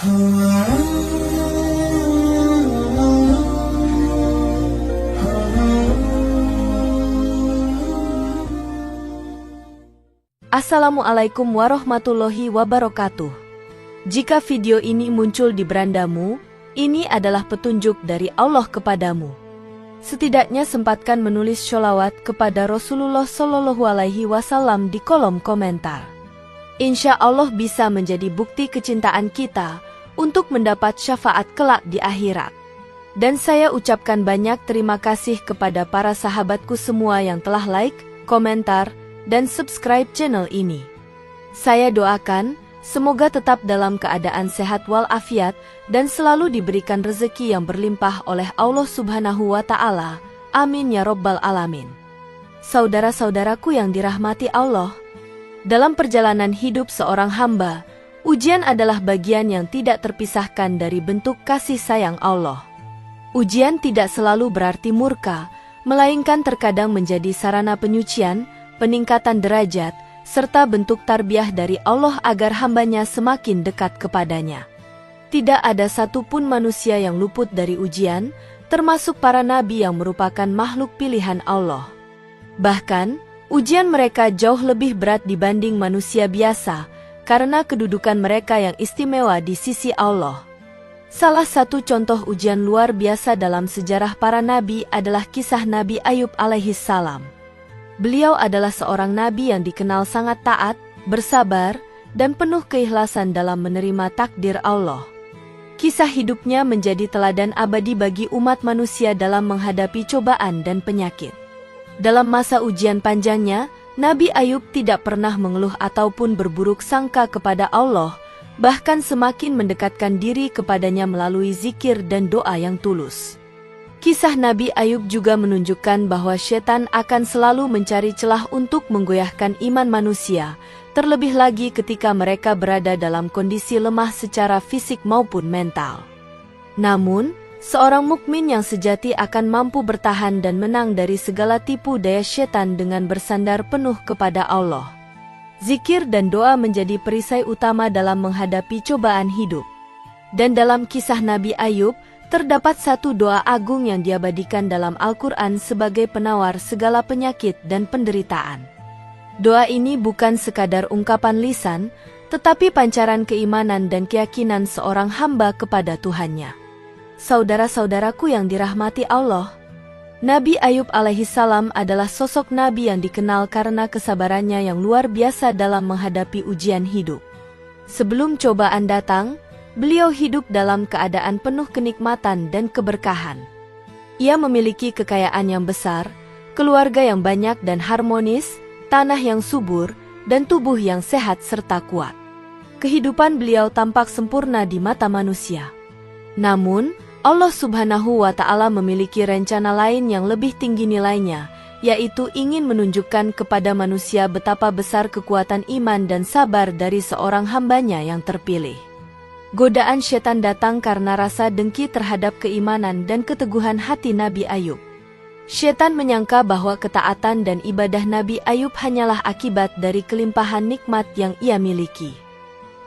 Assalamualaikum warahmatullahi wabarakatuh. Jika video ini muncul di berandamu, ini adalah petunjuk dari Allah kepadamu. Setidaknya sempatkan menulis sholawat kepada Rasulullah Shallallahu Alaihi Wasallam di kolom komentar. Insya Allah bisa menjadi bukti kecintaan kita untuk mendapat syafaat kelak di akhirat. Dan saya ucapkan banyak terima kasih kepada para sahabatku semua yang telah like, komentar, dan subscribe channel ini. Saya doakan, semoga tetap dalam keadaan sehat walafiat dan selalu diberikan rezeki yang berlimpah oleh Allah Subhanahu wa Ta'ala. Amin ya Rabbal Alamin. Saudara-saudaraku yang dirahmati Allah, dalam perjalanan hidup seorang hamba, ujian adalah bagian yang tidak terpisahkan dari bentuk kasih sayang Allah. Ujian tidak selalu berarti murka, melainkan terkadang menjadi sarana penyucian, peningkatan derajat, serta bentuk tarbiyah dari Allah agar hambanya semakin dekat kepadanya. Tidak ada satupun manusia yang luput dari ujian, termasuk para nabi yang merupakan makhluk pilihan Allah. Bahkan, ujian mereka jauh lebih berat dibanding manusia biasa, karena kedudukan mereka yang istimewa di sisi Allah. Salah satu contoh ujian luar biasa dalam sejarah para nabi adalah kisah Nabi Ayub alaihissalam. Beliau adalah seorang nabi yang dikenal sangat taat, bersabar, dan penuh keikhlasan dalam menerima takdir Allah. Kisah hidupnya menjadi teladan abadi bagi umat manusia dalam menghadapi cobaan dan penyakit. Dalam masa ujian panjangnya, Nabi Ayub tidak pernah mengeluh ataupun berburuk sangka kepada Allah, bahkan semakin mendekatkan diri kepadanya melalui zikir dan doa yang tulus. Kisah Nabi Ayub juga menunjukkan bahwa setan akan selalu mencari celah untuk menggoyahkan iman manusia, terlebih lagi ketika mereka berada dalam kondisi lemah secara fisik maupun mental. Namun, seorang mukmin yang sejati akan mampu bertahan dan menang dari segala tipu daya setan dengan bersandar penuh kepada Allah. Zikir dan doa menjadi perisai utama dalam menghadapi cobaan hidup. Dan dalam kisah Nabi Ayub, terdapat satu doa agung yang diabadikan dalam Al-Quran sebagai penawar segala penyakit dan penderitaan. Doa ini bukan sekadar ungkapan lisan, tetapi pancaran keimanan dan keyakinan seorang hamba kepada Tuhannya. Saudara-saudaraku yang dirahmati Allah, Nabi Ayub alaihissalam adalah sosok nabi yang dikenal karena kesabarannya yang luar biasa dalam menghadapi ujian hidup. Sebelum cobaan datang, beliau hidup dalam keadaan penuh kenikmatan dan keberkahan. Ia memiliki kekayaan yang besar, keluarga yang banyak dan harmonis, tanah yang subur, dan tubuh yang sehat serta kuat. Kehidupan beliau tampak sempurna di mata manusia. Namun, Allah Subhanahu wa Ta'ala memiliki rencana lain yang lebih tinggi nilainya, yaitu ingin menunjukkan kepada manusia betapa besar kekuatan iman dan sabar dari seorang hambanya yang terpilih. Godaan setan datang karena rasa dengki terhadap keimanan dan keteguhan hati Nabi Ayub. Setan menyangka bahwa ketaatan dan ibadah Nabi Ayub hanyalah akibat dari kelimpahan nikmat yang ia miliki.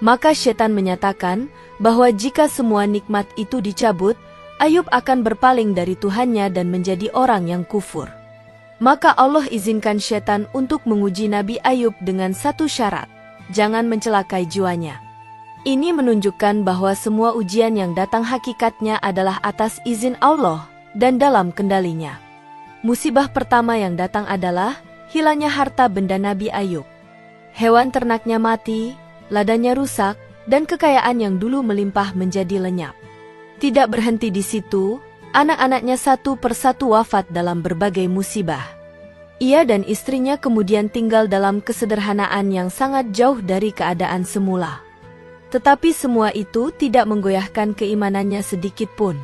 Maka setan menyatakan bahwa jika semua nikmat itu dicabut, Ayub akan berpaling dari Tuhannya dan menjadi orang yang kufur. Maka Allah izinkan setan untuk menguji Nabi Ayub dengan satu syarat, jangan mencelakai jiwanya. Ini menunjukkan bahwa semua ujian yang datang hakikatnya adalah atas izin Allah dan dalam kendalinya. Musibah pertama yang datang adalah hilangnya harta benda Nabi Ayub. Hewan ternaknya mati, ladangnya rusak, dan kekayaan yang dulu melimpah menjadi lenyap. Tidak berhenti di situ, anak-anaknya satu persatu wafat dalam berbagai musibah. Ia dan istrinya kemudian tinggal dalam kesederhanaan yang sangat jauh dari keadaan semula. Tetapi semua itu tidak menggoyahkan keimanannya sedikit pun.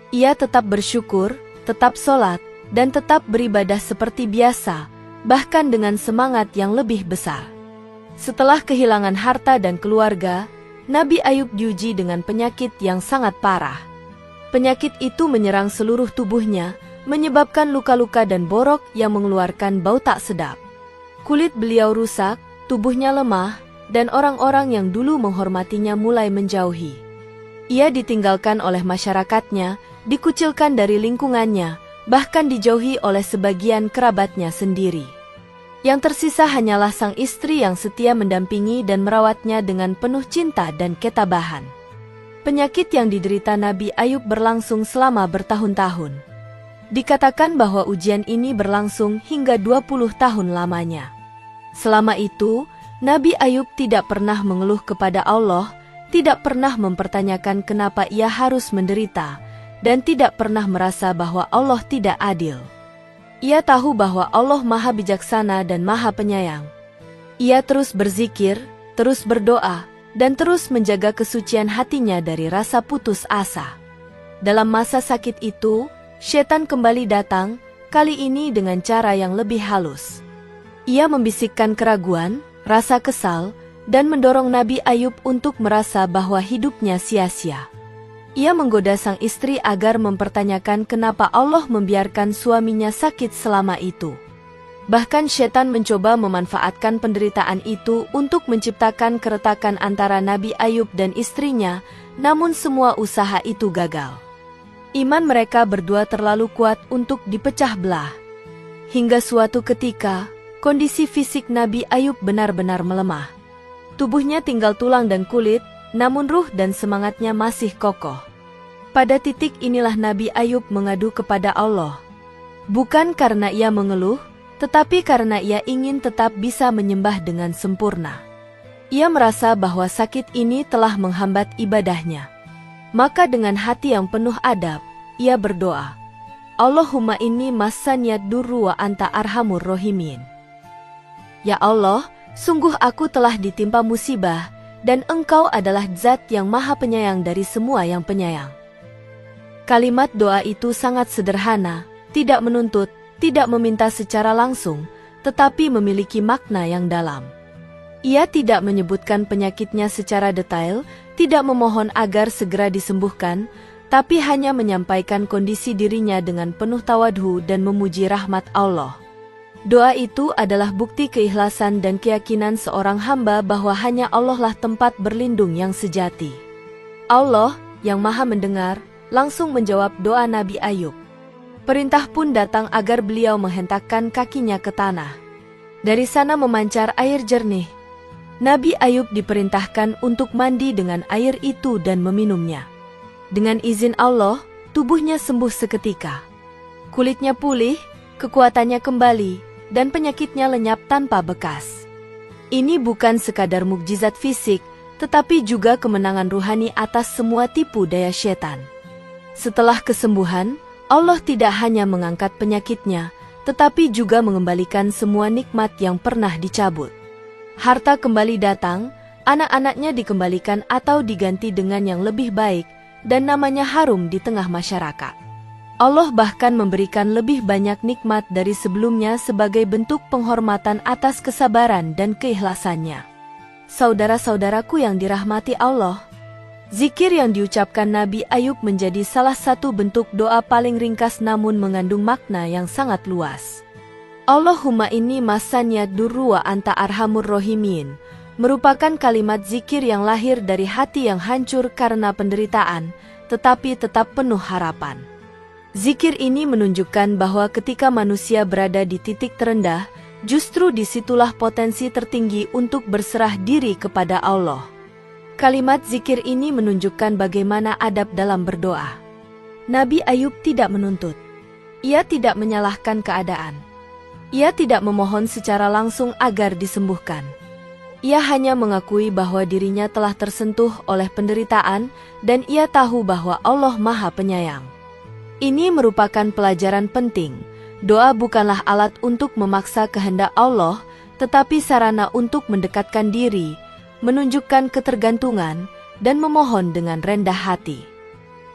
Ia tetap bersyukur, tetap sholat, dan tetap beribadah seperti biasa, bahkan dengan semangat yang lebih besar. Setelah kehilangan harta dan keluarga, Nabi Ayub diuji dengan penyakit yang sangat parah. Penyakit itu menyerang seluruh tubuhnya, menyebabkan luka-luka dan borok yang mengeluarkan bau tak sedap. Kulit beliau rusak, tubuhnya lemah, dan orang-orang yang dulu menghormatinya mulai menjauhi. Ia ditinggalkan oleh masyarakatnya, dikucilkan dari lingkungannya, bahkan dijauhi oleh sebagian kerabatnya sendiri. Yang tersisa hanyalah sang istri yang setia mendampingi dan merawatnya dengan penuh cinta dan ketabahan. Penyakit yang diderita Nabi Ayub berlangsung selama bertahun-tahun. Dikatakan bahwa ujian ini berlangsung hingga 20 tahun lamanya. Selama itu, Nabi Ayub tidak pernah mengeluh kepada Allah, tidak pernah mempertanyakan kenapa ia harus menderita, dan tidak pernah merasa bahwa Allah tidak adil. Ia tahu bahwa Allah Maha Bijaksana dan Maha Penyayang. Ia terus berzikir, terus berdoa, dan terus menjaga kesucian hatinya dari rasa putus asa. Dalam masa sakit itu, Setan kembali datang, kali ini dengan cara yang lebih halus. Ia membisikkan keraguan, rasa kesal, dan mendorong Nabi Ayub untuk merasa bahwa hidupnya sia-sia. Ia menggoda sang istri agar mempertanyakan kenapa Allah membiarkan suaminya sakit selama itu. Bahkan setan mencoba memanfaatkan penderitaan itu untuk menciptakan keretakan antara Nabi Ayub dan istrinya, namun semua usaha itu gagal. Iman mereka berdua terlalu kuat untuk dipecah belah. Hingga suatu ketika, kondisi fisik Nabi Ayub benar-benar melemah. Tubuhnya tinggal tulang dan kulit, namun ruh dan semangatnya masih kokoh. Pada titik inilah Nabi Ayub mengadu kepada Allah. Bukan karena ia mengeluh, tetapi karena ia ingin tetap bisa menyembah dengan sempurna. Ia merasa bahwa sakit ini telah menghambat ibadahnya. Maka dengan hati yang penuh adab, ia berdoa, Allahumma inni massanyad durru wa anta arhamur rahimin. Ya Allah, sungguh aku telah ditimpa musibah, dan Engkau adalah Zat yang Maha Penyayang dari semua yang penyayang. Kalimat doa itu sangat sederhana, tidak menuntut, tidak meminta secara langsung, tetapi memiliki makna yang dalam. Ia tidak menyebutkan penyakitnya secara detail, tidak memohon agar segera disembuhkan, tapi hanya menyampaikan kondisi dirinya dengan penuh tawadhu dan memuji rahmat Allah. Doa itu adalah bukti keikhlasan dan keyakinan seorang hamba bahwa hanya Allah lah tempat berlindung yang sejati. Allah, yang Maha Mendengar, langsung menjawab doa Nabi Ayub. Perintah pun datang agar beliau menghentakkan kakinya ke tanah. Dari sana memancar air jernih. Nabi Ayub diperintahkan untuk mandi dengan air itu dan meminumnya. Dengan izin Allah, tubuhnya sembuh seketika. Kulitnya pulih, kekuatannya kembali, dan penyakitnya lenyap tanpa bekas. Ini bukan sekadar mukjizat fisik, tetapi juga kemenangan ruhani atas semua tipu daya setan. Setelah kesembuhan, Allah tidak hanya mengangkat penyakitnya, tetapi juga mengembalikan semua nikmat yang pernah dicabut. Harta kembali datang, anak-anaknya dikembalikan atau diganti dengan yang lebih baik, dan namanya harum di tengah masyarakat. Allah bahkan memberikan lebih banyak nikmat dari sebelumnya sebagai bentuk penghormatan atas kesabaran dan keikhlasannya. Saudara-saudaraku yang dirahmati Allah, zikir yang diucapkan Nabi Ayub menjadi salah satu bentuk doa paling ringkas namun mengandung makna yang sangat luas. Allahumma inni massanyad durru wa anta arhamur rahimin merupakan kalimat zikir yang lahir dari hati yang hancur karena penderitaan, tetapi tetap penuh harapan. Zikir ini menunjukkan bahwa ketika manusia berada di titik terendah, justru disitulah potensi tertinggi untuk berserah diri kepada Allah. Kalimat zikir ini menunjukkan bagaimana adab dalam berdoa. Nabi Ayub tidak menuntut. Ia tidak menyalahkan keadaan. Ia tidak memohon secara langsung agar disembuhkan. Ia hanya mengakui bahwa dirinya telah tersentuh oleh penderitaan dan ia tahu bahwa Allah Maha Penyayang. Ini merupakan pelajaran penting. Doa bukanlah alat untuk memaksa kehendak Allah, tetapi sarana untuk mendekatkan diri, menunjukkan ketergantungan, dan memohon dengan rendah hati.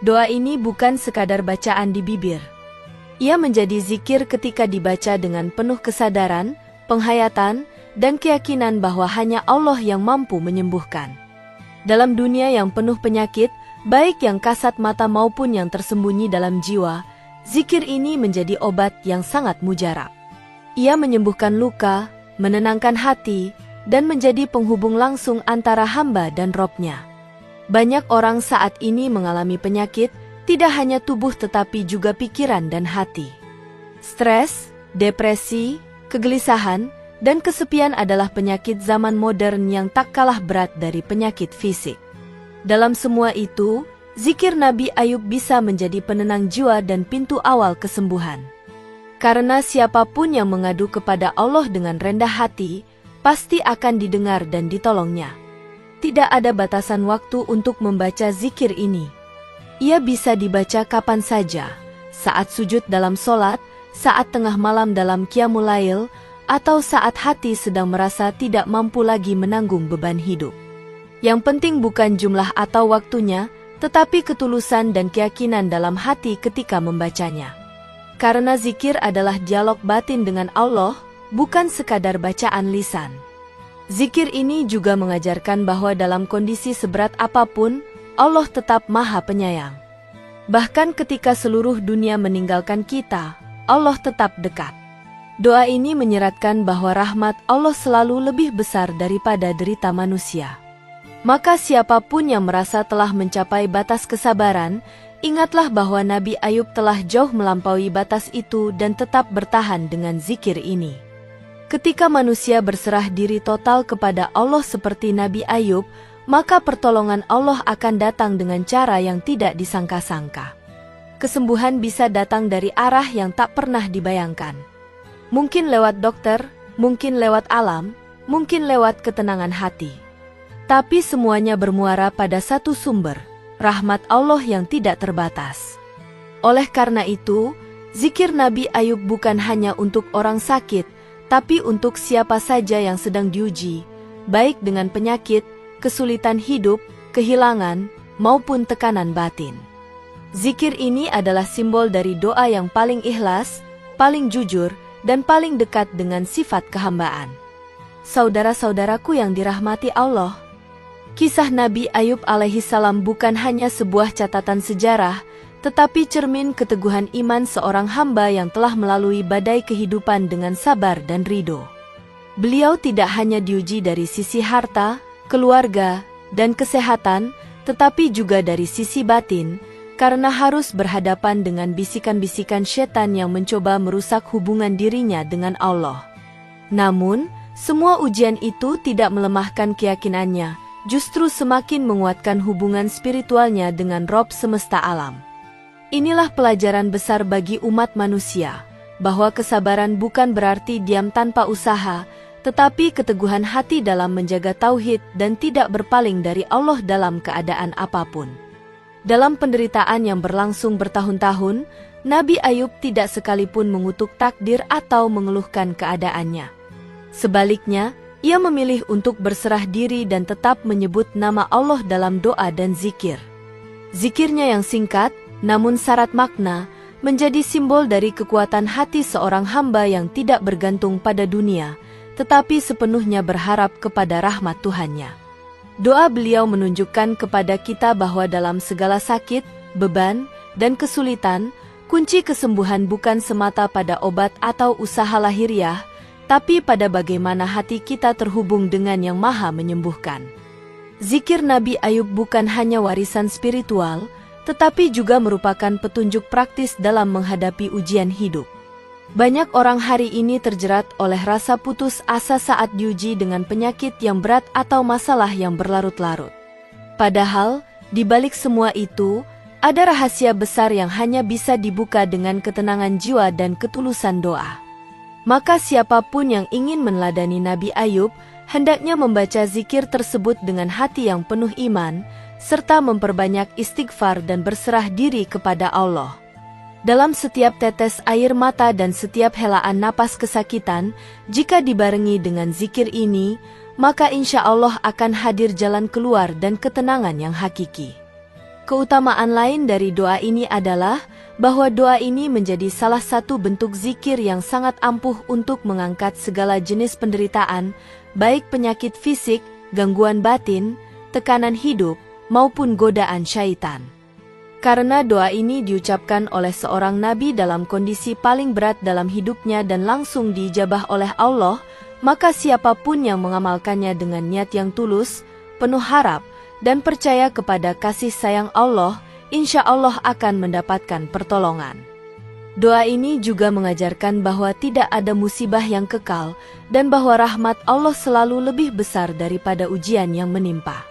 Doa ini bukan sekadar bacaan di bibir. Ia menjadi zikir ketika dibaca dengan penuh kesadaran, penghayatan, dan keyakinan bahwa hanya Allah yang mampu menyembuhkan. Dalam dunia yang penuh penyakit, baik yang kasat mata maupun yang tersembunyi dalam jiwa, zikir ini menjadi obat yang sangat mujarab. Ia menyembuhkan luka, menenangkan hati, dan menjadi penghubung langsung antara hamba dan Robnya. Banyak orang saat ini mengalami penyakit, tidak hanya tubuh tetapi juga pikiran dan hati. Stres, depresi, kegelisahan, dan kesepian adalah penyakit zaman modern yang tak kalah berat dari penyakit fisik. Dalam semua itu, zikir Nabi Ayub bisa menjadi penenang jiwa dan pintu awal kesembuhan. Karena siapapun yang mengadu kepada Allah dengan rendah hati, pasti akan didengar dan ditolongnya. Tidak ada batasan waktu untuk membaca zikir ini. Ia bisa dibaca kapan saja, saat sujud dalam solat, saat tengah malam dalam qiyamul lail, atau saat hati sedang merasa tidak mampu lagi menanggung beban hidup. Yang penting bukan jumlah atau waktunya, tetapi ketulusan dan keyakinan dalam hati ketika membacanya. Karena zikir adalah dialog batin dengan Allah, bukan sekadar bacaan lisan. Zikir ini juga mengajarkan bahwa dalam kondisi seberat apapun, Allah tetap Maha Penyayang. Bahkan ketika seluruh dunia meninggalkan kita, Allah tetap dekat. Doa ini menyeratkan bahwa rahmat Allah selalu lebih besar daripada derita manusia. Maka siapapun yang merasa telah mencapai batas kesabaran, ingatlah bahwa Nabi Ayub telah jauh melampaui batas itu dan tetap bertahan dengan zikir ini. Ketika manusia berserah diri total kepada Allah seperti Nabi Ayub, maka pertolongan Allah akan datang dengan cara yang tidak disangka-sangka. Kesembuhan bisa datang dari arah yang tak pernah dibayangkan. Mungkin lewat dokter, mungkin lewat alam, mungkin lewat ketenangan hati. Tapi semuanya bermuara pada satu sumber, rahmat Allah yang tidak terbatas. Oleh karena itu, zikir Nabi Ayub bukan hanya untuk orang sakit, tapi untuk siapa saja yang sedang diuji, baik dengan penyakit, kesulitan hidup, kehilangan, maupun tekanan batin. Zikir ini adalah simbol dari doa yang paling ikhlas, paling jujur, dan paling dekat dengan sifat kehambaan. Saudara-saudaraku yang dirahmati Allah, kisah Nabi Ayub alaihissalam bukan hanya sebuah catatan sejarah, tetapi cermin keteguhan iman seorang hamba yang telah melalui badai kehidupan dengan sabar dan ridho. Beliau tidak hanya diuji dari sisi harta, keluarga, dan kesehatan, tetapi juga dari sisi batin, karena harus berhadapan dengan bisikan-bisikan setan yang mencoba merusak hubungan dirinya dengan Allah. Namun, semua ujian itu tidak melemahkan keyakinannya, justru semakin menguatkan hubungan spiritualnya dengan Rob semesta alam. Inilah pelajaran besar bagi umat manusia, bahwa kesabaran bukan berarti diam tanpa usaha, tetapi keteguhan hati dalam menjaga tauhid dan tidak berpaling dari Allah dalam keadaan apapun. Dalam penderitaan yang berlangsung bertahun-tahun, Nabi Ayub tidak sekalipun mengutuk takdir atau mengeluhkan keadaannya. Sebaliknya, ia memilih untuk berserah diri dan tetap menyebut nama Allah dalam doa dan zikir. Zikirnya yang singkat, namun syarat makna, menjadi simbol dari kekuatan hati seorang hamba yang tidak bergantung pada dunia, tetapi sepenuhnya berharap kepada rahmat Tuhannya. Doa beliau menunjukkan kepada kita bahwa dalam segala sakit, beban, dan kesulitan, kunci kesembuhan bukan semata pada obat atau usaha lahiriah, tapi pada bagaimana hati kita terhubung dengan Yang Maha Menyembuhkan. Zikir Nabi Ayub bukan hanya warisan spiritual, tetapi juga merupakan petunjuk praktis dalam menghadapi ujian hidup. Banyak orang hari ini terjerat oleh rasa putus asa saat diuji dengan penyakit yang berat atau masalah yang berlarut-larut. Padahal, di balik semua itu, ada rahasia besar yang hanya bisa dibuka dengan ketenangan jiwa dan ketulusan doa. Maka siapapun yang ingin meneladani Nabi Ayub, hendaknya membaca zikir tersebut dengan hati yang penuh iman, serta memperbanyak istighfar dan berserah diri kepada Allah. Dalam setiap tetes air mata dan setiap helaan napas kesakitan, jika dibarengi dengan zikir ini, maka insya Allah akan hadir jalan keluar dan ketenangan yang hakiki. Keutamaan lain dari doa ini adalah bahwa doa ini menjadi salah satu bentuk zikir yang sangat ampuh untuk mengangkat segala jenis penderitaan, baik penyakit fisik, gangguan batin, tekanan hidup, maupun godaan syaitan. Karena doa ini diucapkan oleh seorang nabi dalam kondisi paling berat dalam hidupnya dan langsung diijabah oleh Allah, maka siapapun yang mengamalkannya dengan niat yang tulus, penuh harap, dan percaya kepada kasih sayang Allah, insya Allah akan mendapatkan pertolongan. Doa ini juga mengajarkan bahwa tidak ada musibah yang kekal dan bahwa rahmat Allah selalu lebih besar daripada ujian yang menimpa.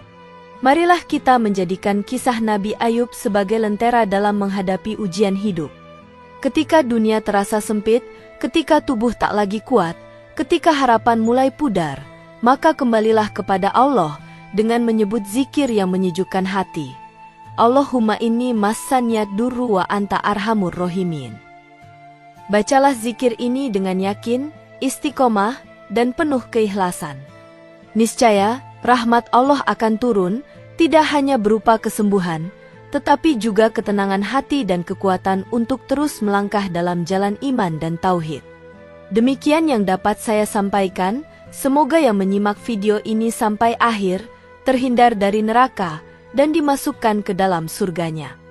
Marilah kita menjadikan kisah Nabi Ayub sebagai lentera dalam menghadapi ujian hidup. Ketika dunia terasa sempit, ketika tubuh tak lagi kuat, ketika harapan mulai pudar, maka kembalilah kepada Allah dengan menyebut zikir yang menyejukkan hati. Allahumma inni massanyad durru wa anta arhamur rahimin. Bacalah zikir ini dengan yakin, istiqomah, dan penuh keikhlasan. Niscaya, rahmat Allah akan turun, tidak hanya berupa kesembuhan, tetapi juga ketenangan hati dan kekuatan untuk terus melangkah dalam jalan iman dan tauhid. Demikian yang dapat saya sampaikan, semoga yang menyimak video ini sampai akhir, terhindar dari neraka, dan dimasukkan ke dalam surganya.